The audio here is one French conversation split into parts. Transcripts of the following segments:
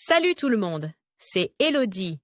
Salut tout le monde, c'est Elodie.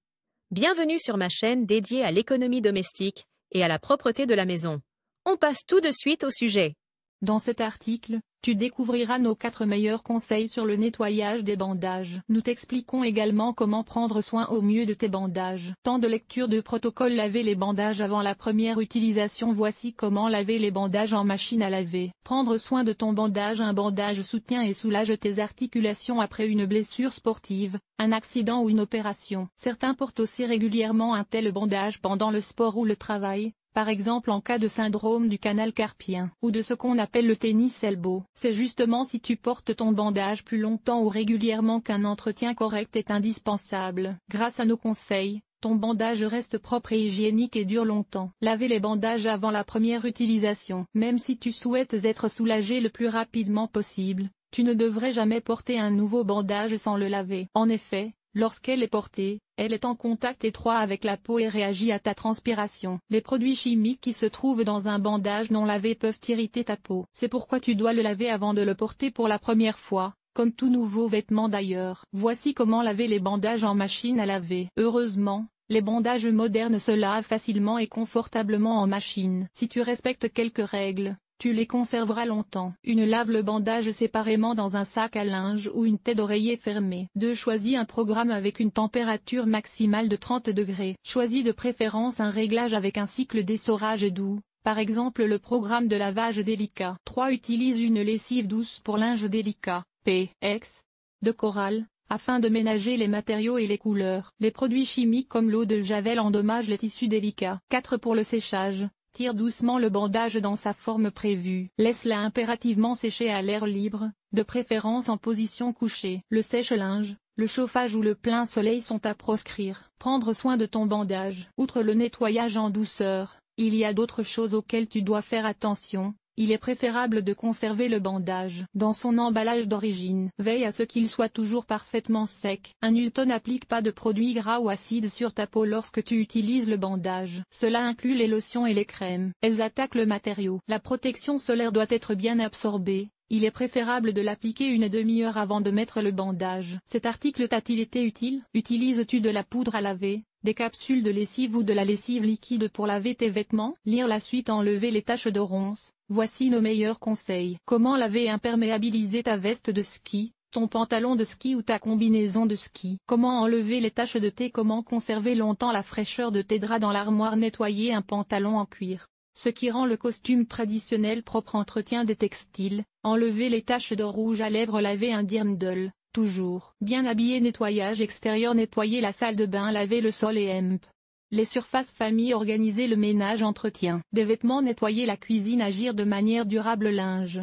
Bienvenue sur ma chaîne dédiée à l'économie domestique et à la propreté de la maison. On passe tout de suite au sujet. Dans cet article, tu découvriras nos 4 meilleurs conseils sur le nettoyage des bandages. Nous t'expliquons également comment prendre soin au mieux de tes bandages. Temps de lecture de protocole. Laver les bandages avant la première utilisation. Voici comment laver les bandages en machine à laver. Prendre soin de ton bandage. Un bandage soutient et soulage tes articulations après une blessure sportive, un accident ou une opération. Certains portent aussi régulièrement un tel bandage pendant le sport ou le travail, par exemple en cas de syndrome du canal carpien, ou de ce qu'on appelle le tennis elbow. C'est justement si tu portes ton bandage plus longtemps ou régulièrement qu'un entretien correct est indispensable. Grâce à nos conseils, ton bandage reste propre et hygiénique et dure longtemps. Laver les bandages avant la première utilisation. Même si tu souhaites être soulagé le plus rapidement possible, tu ne devrais jamais porter un nouveau bandage sans le laver. En effet, lorsqu'elle est portée, elle est en contact étroit avec la peau et réagit à ta transpiration. Les produits chimiques qui se trouvent dans un bandage non lavé peuvent irriter ta peau. C'est pourquoi tu dois le laver avant de le porter pour la première fois, comme tout nouveau vêtement d'ailleurs. Voici comment laver les bandages en machine à laver. Heureusement, les bandages modernes se lavent facilement et confortablement en machine. Si tu respectes quelques règles, tu les conserveras longtemps. 1. Lave le bandage séparément dans un sac à linge ou une tête d'oreiller fermée. 2. Choisis un programme avec une température maximale de 30 degrés. Choisis de préférence un réglage avec un cycle d'essorage doux, par exemple le programme de lavage délicat. 3. Utilise une lessive douce pour linge délicat, PX, de corail, afin de ménager les matériaux et les couleurs. Les produits chimiques comme l'eau de Javel endommagent les tissus délicats. 4. Pour le séchage, tire doucement le bandage dans sa forme prévue. Laisse-la impérativement sécher à l'air libre, de préférence en position couchée. Le sèche-linge, le chauffage ou le plein soleil sont à proscrire. Prendre soin de ton bandage. Outre le nettoyage en douceur, il y a d'autres choses auxquelles tu dois faire attention. Il est préférable de conserver le bandage dans son emballage d'origine. Veille à ce qu'il soit toujours parfaitement sec. Un Newton n'applique pas de produits gras ou acides sur ta peau lorsque tu utilises le bandage. Cela inclut les lotions et les crèmes. Elles attaquent le matériau. La protection solaire doit être bien absorbée. Il est préférable de l'appliquer une demi-heure avant de mettre le bandage. Cet article t'a-t-il été utile? Utilises-tu de la poudre à laver, des capsules de lessive ou de la lessive liquide pour laver tes vêtements? Lire la suite. Enlever les taches de ronces. Voici nos meilleurs conseils. Comment laver et imperméabiliser ta veste de ski, ton pantalon de ski ou ta combinaison de ski. Comment enlever les taches de thé. Comment conserver longtemps la fraîcheur de tes draps dans l'armoire. Nettoyer un pantalon en cuir, ce qui rend le costume traditionnel propre. Entretien des textiles. Enlever les taches de rouge à lèvres. Laver un dirndl, toujours bien habillé. Nettoyage extérieur. Nettoyer la salle de bain. Laver le sol et les surfaces. Famille. Organiser le ménage. Entretien des vêtements. Nettoyer la cuisine. Agir de manière durable. Linge,